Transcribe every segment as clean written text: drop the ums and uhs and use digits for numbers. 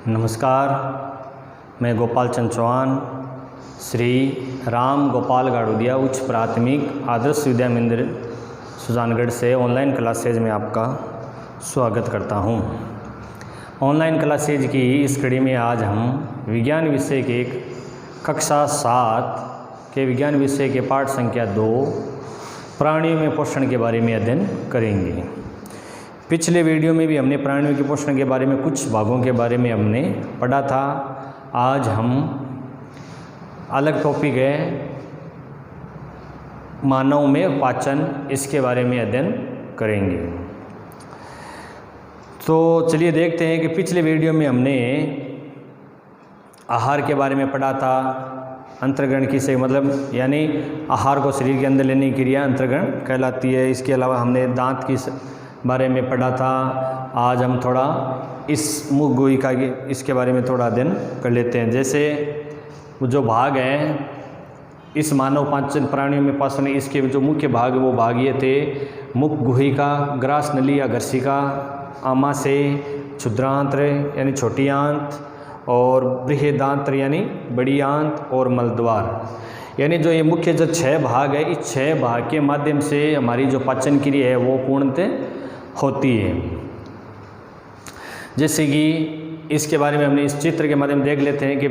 नमस्कार, मैं गोपाल चंद चौहान श्री राम गोपाल गाड़ूदिया उच्च प्राथमिक आदर्श विद्या मंदिर सुजानगढ़ से ऑनलाइन क्लासेज में आपका स्वागत करता हूं। ऑनलाइन क्लासेज की इस कड़ी में आज हम विज्ञान विषय के कक्षा 7 के विज्ञान विषय के पाठ संख्या 2 प्राणियों में पोषण के बारे में अध्ययन करेंगे। पिछले वीडियो में भी हमने प्राणियों के पोषण के बारे में कुछ भागों के बारे में हमने पढ़ा था। आज हम अलग टॉपिक है मानव में पाचन, इसके बारे में अध्ययन करेंगे। तो चलिए देखते हैं कि पिछले वीडियो में हमने आहार के बारे में पढ़ा था। अंतर्ग्रहण किसे मतलब यानी आहार को शरीर के अंदर लेने की क्रिया अंतर्ग्रहण कहलाती है। इसके अलावा हमने दांत की बारे में पढ़ा था। आज हम थोड़ा इस मुख गुहिका के इसके बारे में थोड़ा अध्ययन कर लेते हैं। जैसे जो भाग है इस मानव पाचन प्राणियों में पाचन, इसके जो मुख्य भाग वो भाग ये थे: मुख गुहिका, ग्रास नली या घर्षिका, आमाशय, क्षुद्रांत्र यानी छोटी आंत, और बृहदांत्र यानी बड़ी आंत, और मलद्वार। यानी जो ये मुख्य जो 6 भाग है, इस 6 भाग के माध्यम से हमारी जो पाचन क्रिया है वो पूर्णतः होती है। जैसे कि इसके बारे में हमने इस चित्र के माध्यम देख लेते हैं कि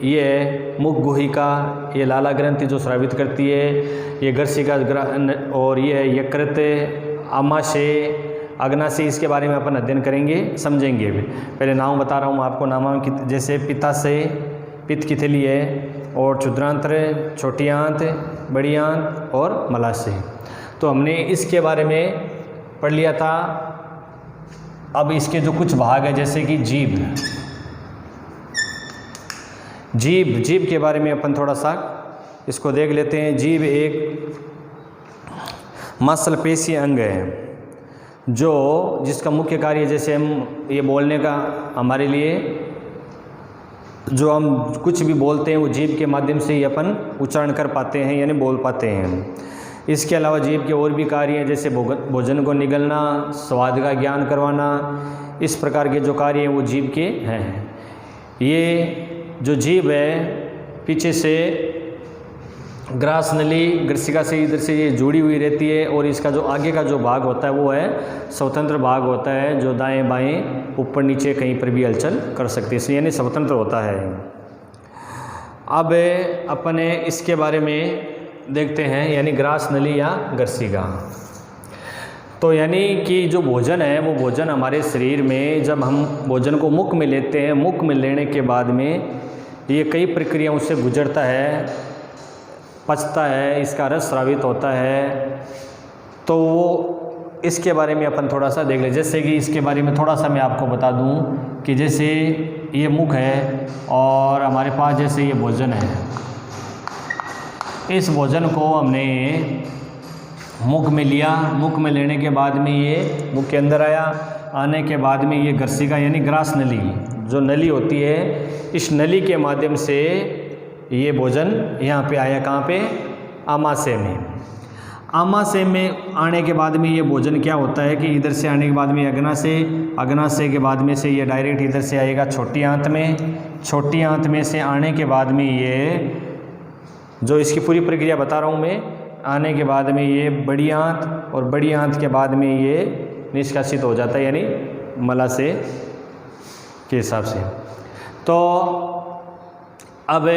ये है मुख गुहिका, ये लाला ग्रंथि जो स्रावित करती है, ये घर्षिका, और ये है यकृत, आमाशय, अग्नाशय। इसके बारे में अपन अध्ययन करेंगे, समझेंगे। पहले नाम बता रहा हूँ आपको। नाम जैसे पित्ताशय, पित्त की थैली है, और क्षुद्रांत्र, छोटी आंत, बड़ी आंत, और मलाशय। तो हमने इसके बारे में पढ़ लिया था। अब इसके जो कुछ भाग है जैसे कि जीभ के बारे में अपन थोड़ा सा इसको देख लेते हैं। जीभ एक मांसपेशीय अंग है जिसका मुख्य कार्य, जैसे हम ये बोलने का हमारे लिए जो हम कुछ भी बोलते हैं वो जीभ के माध्यम से ही अपन उच्चारण कर पाते हैं यानी बोल पाते हैं। इसके अलावा जीभ के और भी कार्य हैं, जैसे भोजन को निगलना, स्वाद का ज्ञान करवाना। इस प्रकार के जो कार्य हैं वो जीभ के हैं। ये जो जीभ है पीछे से ग्रास नली, घर्षिका से इधर से ये जुड़ी हुई रहती है, और इसका जो आगे का जो भाग होता है वो है स्वतंत्र भाग होता है, जो दाएं बाएं ऊपर नीचे कहीं पर भी हलचल कर सकती है, यानी स्वतंत्र होता है। अब अपने इसके बारे में देखते हैं, यानी ग्रास नली या घर्षिका। तो यानी कि जो भोजन है वो भोजन हमारे शरीर में, जब हम भोजन को मुख में लेते हैं, मुख में लेने के बाद में ये कई प्रक्रियाओं से गुजरता है, पचता है, इसका रस स्रावित होता है। तो वो इसके बारे में अपन थोड़ा सा देख लें। जैसे कि इसके बारे में थोड़ा सा मैं आपको बता दूं कि जैसे ये मुख है और हमारे पास जैसे ये भोजन है, इस भोजन को हमने मुख में लिया। मुख में लेने के बाद में ये मुख के अंदर आया। आने के बाद में ये घर्षिका यानी ग्रास नली जो नली होती है, इस नली के माध्यम से ये भोजन यहाँ पे आया। कहाँ पे? आमाशय में। आमाशय में आने के बाद में ये भोजन क्या होता है कि इधर से आने के बाद में अग्नाशय, अग्नाशय के बाद में से ये डायरेक्ट इधर से आएगा छोटी आंत में। छोटी आंत में से आने के बाद में ये जो इसकी पूरी प्रक्रिया बता रहा हूँ मैं, आने के बाद में ये बड़ी आंत, और बड़ी आंत के बाद में ये निष्कासित हो जाता है यानी मलाशय के हिसाब से। तो अब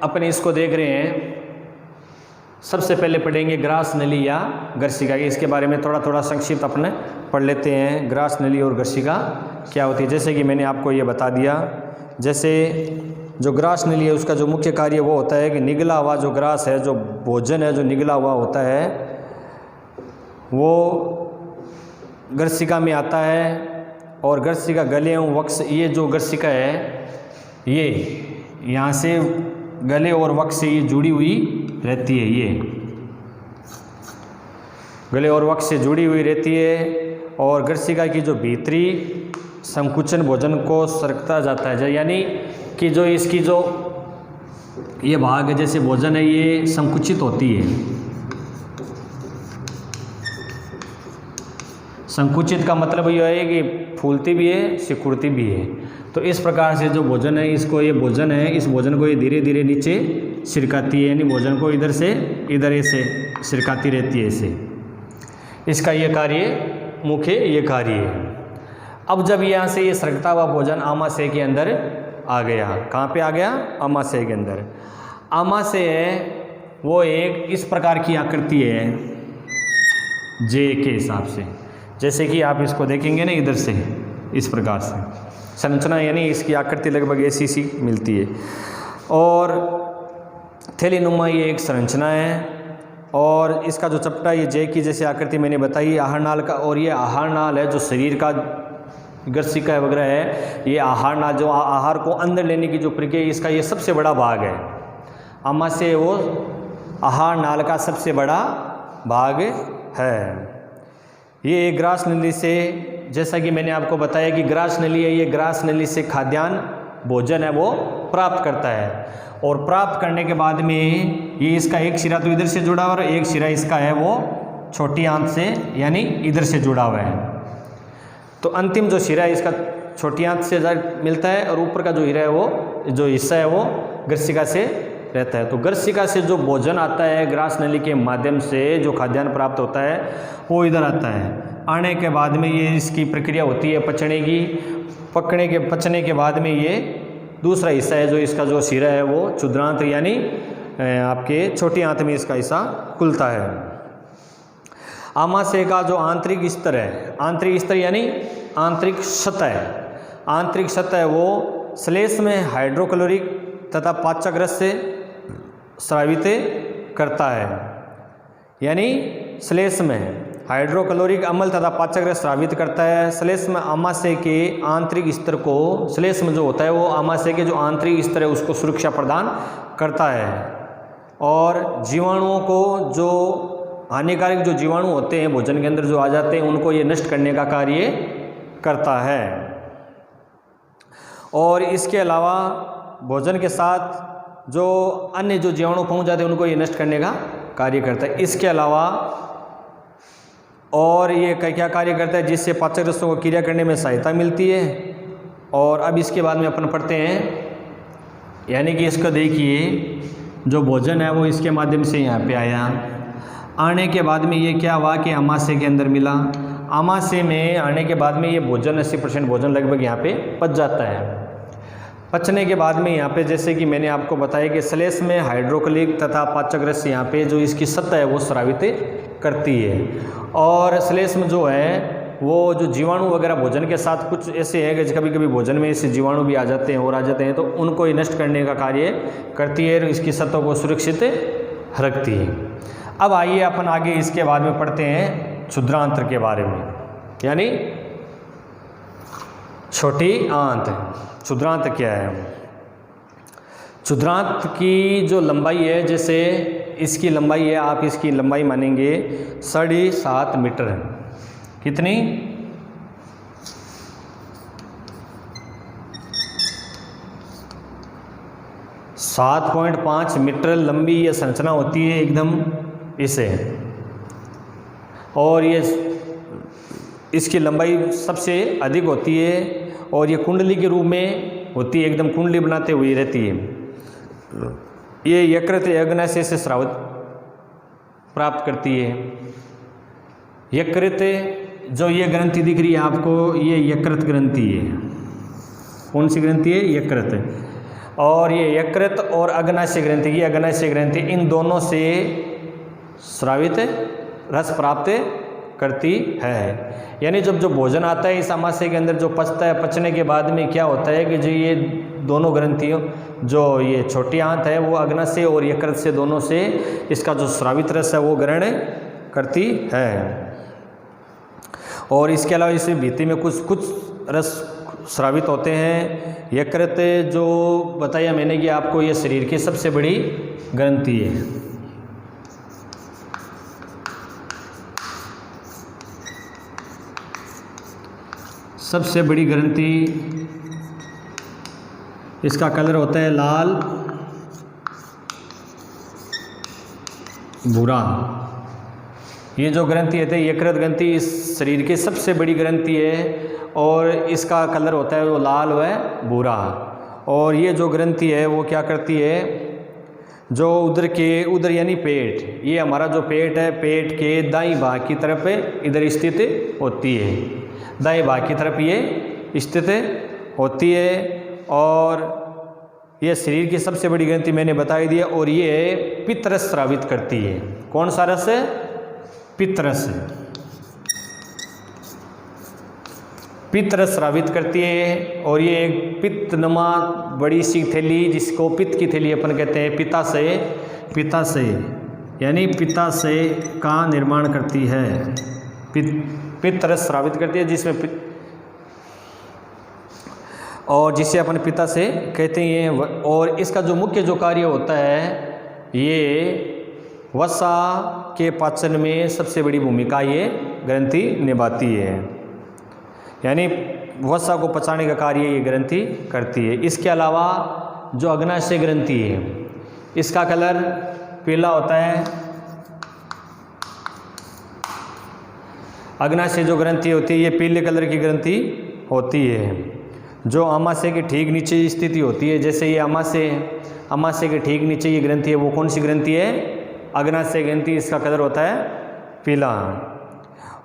अपने इसको देख रहे हैं। सबसे पहले पढ़ेंगे ग्रास नली या घर्षिका। इसके बारे में थोड़ा थोड़ा संक्षिप्त अपने पढ़ लेते हैं। ग्रास नली और घर्षिका क्या होती है, जैसे कि मैंने आपको ये बता दिया। जैसे जो ग्रास नली है उसका जो मुख्य कार्य वो होता है कि निगला हुआ जो ग्रास है, जो भोजन है जो निगला हुआ होता है, वो घर्षिका में आता है। और घर्षिका गले एवं वक्ष, ये जो घर्षिका है ये यहाँ से गले और वक्ष से ये जुड़ी हुई रहती है। ये गले और वक्ष से जुड़ी हुई रहती है। और घर्षिका की जो भीतरी संकुचन भोजन को सरकता जाता है, यानी कि जो इसकी जो ये भाग है जैसे भोजन है ये संकुचित होती है। संकुचित का मतलब यह है कि फूलती भी है, सिकुड़ती भी है। तो इस प्रकार से जो भोजन है, इसको ये भोजन है, इस भोजन को ये धीरे धीरे नीचे सिरकाती है, यानी भोजन को इधर से इधर ऐसे सिरकाती रहती है ऐसे। इसका ये कार्य, मुख्य ये कार्य है। अब जब यहाँ से ये सरकता हुआ भोजन आमाशय के अंदर आ गया, कहाँ पे आ गया? आमाशय के अंदर। आमाशय है वो एक इस प्रकार की आकृति है जे के हिसाब से, जैसे कि आप इसको देखेंगे ना इधर से इस प्रकार से संरचना, यानी इसकी आकृति लगभग ऐसी सी मिलती है। और थैलीनुमा ये एक संरचना है, और इसका जो चपटा ये जे की जैसे आकृति मैंने बताई आहार नाल का, और ये आहार नाल है जो शरीर का गर्सिका वगैरह है, ये आहार नाल जो आहार को अंदर लेने की जो प्रक्रिया, इसका ये सबसे बड़ा भाग है। आमाशय वो आहार नाल का सबसे बड़ा भाग है। ये ग्रास नली से, जैसा कि मैंने आपको बताया कि ग्रास नली है, ये ग्रास नली से खाद्यान्न भोजन है वो प्राप्त करता है, और प्राप्त करने के बाद में ये इसका एक सिरा तो इधर से जुड़ा हुआ है और एक सिरा इसका है वो छोटी आंत से यानी इधर से जुड़ा हुआ है। तो अंतिम जो सिरा है इसका छोटी आंत से मिलता है, और ऊपर का जो हिरा है वो जो हिस्सा है वो गर्सिका से रहता है। तो गर्सिका से जो भोजन आता है ग्रास नली के माध्यम से, जो खाद्यान्न प्राप्त होता है वो इधर आता है। आने के बाद में ये इसकी प्रक्रिया होती है पचने की, पचने के बाद में ये दूसरा हिस्सा है जो इसका जो सिरा है वो क्षुद्रांत यानी आपके छोटी आंत में इसका हिस्सा खुलता है। आमाशय का जो आंतरिक स्तर है, आंतरिक स्तर यानी आंतरिक सतह, आंतरिक सतह वो श्लेष्म में हाइड्रोक्लोरिक तथा पाचक रस से स्रावित करता है, यानी श्लेष्म में हाइड्रोक्लोरिक अम्ल तथा पाचक रस स्रावित करता है। श्लेष्म आमाशय के आंतरिक स्तर को, श्लेष्म जो होता है वो आमाशय के जो आंतरिक स्तर है उसको सुरक्षा प्रदान करता है, और जीवाणुओं को, जो हानिकारक जो जीवाणु होते हैं भोजन के अंदर जो आ जाते हैं, उनको ये नष्ट करने का कार्य करता है। और इसके अलावा भोजन के साथ जो अन्य जो जीवाणु पहुंच जाते हैं उनको ये नष्ट करने का कार्य करता है। इसके अलावा और ये क्या कार्य करता है, जिससे पाचक रसों को क्रिया करने में सहायता मिलती है। और अब इसके बाद में अपन पढ़ते हैं, यानी कि इसको देखिए, जो भोजन है वो इसके माध्यम से यहाँ पे आया, आने के बाद में ये क्या हुआ कि आमाशय के अंदर मिला। आमाशय में आने के बाद में ये भोजन 80% भोजन लगभग यहाँ पे पच जाता है। पचने के बाद में यहाँ पे जैसे कि मैंने आपको बताया कि श्लेष्म में हाइड्रोक्लोरिक तथा पाचक रस यहाँ पे जो इसकी सतह है वो स्रावित करती है। और श्लेष्म जो है वो जो जीवाणु वगैरह भोजन के साथ कुछ ऐसे हैं कि कभी कभी भोजन में ऐसे जीवाणु भी आ जाते हैं और आ जाते हैं, तो उनको नष्ट करने का कार्य करती है और इसकी सतह को सुरक्षित रखती है। अब आइए अपन आगे इसके बाद में पढ़ते हैं क्षुद्रांत्र के बारे में, यानी छोटी आंत। क्षुद्रांत क्या है? क्षुद्रांत की जो लंबाई है, जैसे इसकी लंबाई है, आप इसकी लंबाई मानेंगे 7.5 मीटर। कितनी? 7.5 मीटर लंबी ये संरचना होती है एकदम इसे, और ये इसकी लंबाई सबसे अधिक होती है, और ये कुंडली के रूप में होती है, एकदम कुंडली बनाते हुए रहती है। ये यकृत अग्नाशय से स्राव प्राप्त करती है। यकृत, जो ये ग्रंथि दिख रही है आपको, ये यकृत ग्रंथि है। कौन सी ग्रंथि है? यकृत। और ये यकृत और अग्नाशय ग्रंथि, ये अग्नाशय ग्रंथि, इन दोनों से स्रावित रस प्राप्त करती है। यानी जब जो भोजन आता है इस आमाशय के अंदर जो पचता है, पचने के बाद में क्या होता है कि जो ये दोनों ग्रंथियों, जो ये छोटी आंत है वो अग्नाशय और यकृत से दोनों से इसका जो स्रावित रस है वो ग्रहण करती है। और इसके अलावा इसे भित्ति में कुछ रस स्रावित होते हैं। यकृत जो बताया मैंने कि आपको, ये शरीर की सबसे बड़ी ग्रंथि है। सबसे बड़ी ग्रंथि, इसका कलर होता है लाल भूरा, ये जो ग्रंथि है यकृत ग्रंथि इस शरीर की सबसे बड़ी ग्रंथि है और इसका कलर होता है वो लाल व भूरा। और ये जो ग्रंथि है वो क्या करती है, जो उधर यानी पेट, ये हमारा जो पेट है, पेट के दाईं भाग की तरफ इधर स्थित होती है, दाईं भाग की तरफ ये स्थित होती है। और ये शरीर की सबसे बड़ी ग्रंथि मैंने बताई दी है। और ये पित्तरस स्रावित करती है। कौन सा रस है? पित्तरस। पित्तरस स्रावित करती है। और ये एक पित्तनुमा बड़ी सी थैली, जिसको पित्त की थैली अपन कहते हैं, पित्ताशय यानी पित्ताशय का निर्माण करती है। पित्तरस स्रावित करती है जिसमें और जिसे अपन पित्ताशय कहते हैं। और इसका जो मुख्य जो कार्य होता है, ये वसा के पाचन में सबसे बड़ी भूमिका ये ग्रंथि निभाती है, यानी वसा को पचाने का कार्य ये ग्रंथि करती है। इसके अलावा जो अग्नाशय ग्रंथि है, इसका कलर पीला होता है। अग्नाशय जो ग्रंथि होती है ये पीले कलर की ग्रंथि होती है, जो आमाशय के ठीक नीचे स्थिति होती है। जैसे ये आमाशय के ठीक नीचे ये ग्रंथि है, वो कौन सी ग्रंथि है? अग्नाशय ग्रंथि। इसका कलर होता है पीला।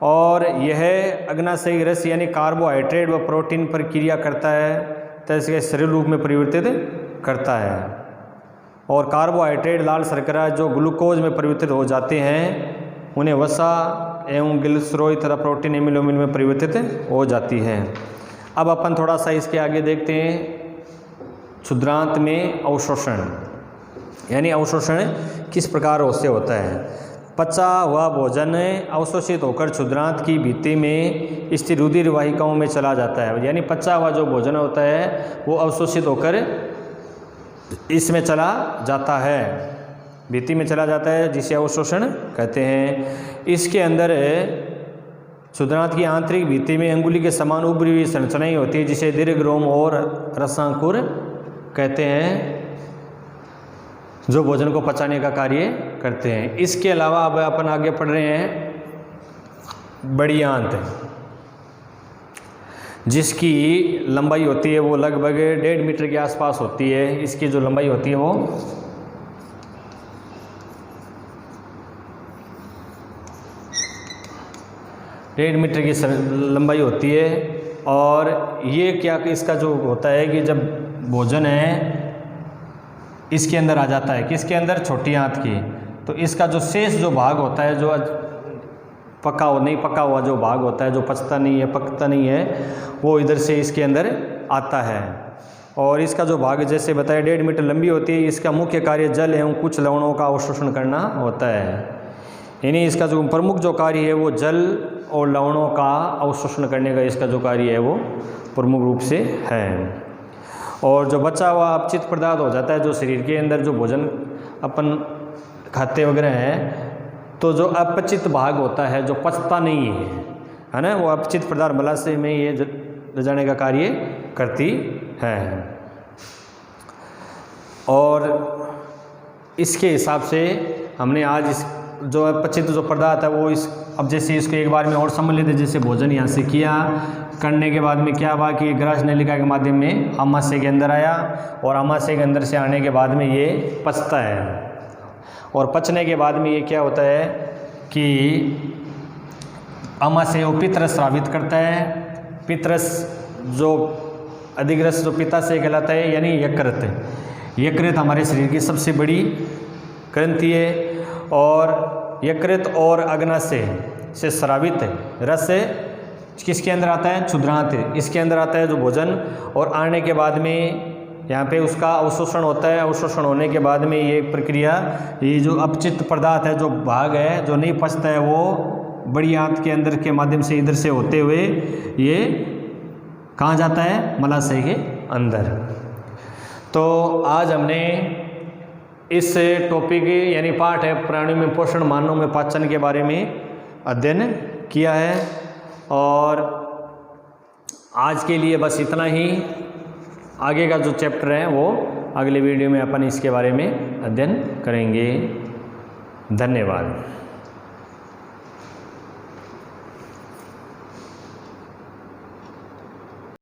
और यह अग्नाशय रस यानी कार्बोहाइड्रेट व प्रोटीन पर क्रिया करता है, तो इसके शरीर रूप में परिवर्तित करता है। और कार्बोहाइड्रेट लाल शर्करा जो ग्लूकोज में परिवर्तित हो जाते हैं, उन्हें वसा एवं ग्लिसरॉल तथा प्रोटीन एमिलोमिन में परिवर्तित हो जाती है। अब अपन थोड़ा सा इसके आगे देखते हैं, क्षुद्रांत में अवशोषण, यानी अवशोषण किस प्रकार से होता है। पचा हुआ भोजन अवशोषित होकर क्षुद्रांत की भित्ति में स्थित रुधिर वाहिकाओं में चला जाता है, यानी पचा हुआ जो भोजन होता है वो अवशोषित होकर इसमें चला जाता है, भित्ति में चला जाता है, जिसे अवशोषण कहते हैं। इसके अंदर क्षुद्रांत की आंतरिक भित्ति में अंगुली के समान उभरी हुई संरचनाएं होती है, जिसे दीर्घरोम और रसांकुर कहते हैं, जो भोजन को पचाने का कार्य करते हैं। इसके अलावा अब अपन आगे पढ़ रहे हैं बड़ी आंत, जिसकी लंबाई होती है वो लगभग 1.5 मीटर के आसपास होती है। इसकी जो लंबाई होती है वो 1.5 मीटर की लंबाई होती है। और ये क्या इसका जो होता है कि जब भोजन है इसके अंदर आ जाता है, किसके अंदर? छोटी आंत की, तो इसका जो शेष जो भाग होता है, जो नहीं पका हुआ जो भाग होता है, जो पचता नहीं है, पकता नहीं है, वो इधर से इसके अंदर आता है। और इसका जो भाग जैसे बताया 1.5 मीटर लंबी होती है। इसका मुख्य कार्य जल एवं कुछ लवणों का अवशोषण करना होता है, यानी इसका जो प्रमुख जो कार्य है वो जल और लवणों का अवशोषण करने का इसका जो कार्य है वो प्रमुख रूप से है। और जो बचा हुआ अपचित पदार्थ हो जाता है, जो शरीर के अंदर जो भोजन अपन खाते वगैरह हैं, तो जो अपचित भाग होता है, जो पचता नहीं है ना, वो अपचित पदार्थ मलाशय में ये ले जाने का कार्य करती है। और इसके हिसाब से हमने आज इस जो अपचित जो पदार्थ है वो अब जैसे इसको एक बार में और समझ लेते। जैसे भोजन यहाँ से किया, करने के बाद में क्या हुआ कि ग्रास नलिका के माध्यम में आमाशय के अंदर आया, और आमाशय के अंदर से आने के बाद में ये पचता है। और पचने के बाद में ये क्या होता है कि आमाशय वो पित्तरस स्रावित करता है। पित्तरस जो अधिक रस जो पित्ताशय कहलाता है, यानी यकृत हमारे शरीर की सबसे बड़ी ग्रंथि है। और यकृत और अग्नाशय से स्रावित रस किसके अंदर आता है? क्षुद्रांत, इसके अंदर आता है जो भोजन। और आने के बाद में यहाँ पे उसका अवशोषण होता है। अवशोषण होने के बाद में ये प्रक्रिया, ये जो अपचित पदार्थ है, जो भाग है जो नहीं पचता है, वो बड़ी आंत के अंदर के माध्यम से इधर से होते हुए ये कहाँ जाता है? मलाशय के अंदर। तो आज हमने इस टॉपिक यानी पाठ है प्राणियों में पोषण, मानव में पाचन के बारे में अध्ययन किया है। और आज के लिए बस इतना ही। आगे का जो चैप्टर है वो अगले वीडियो में अपन इसके बारे में अध्ययन करेंगे। धन्यवाद।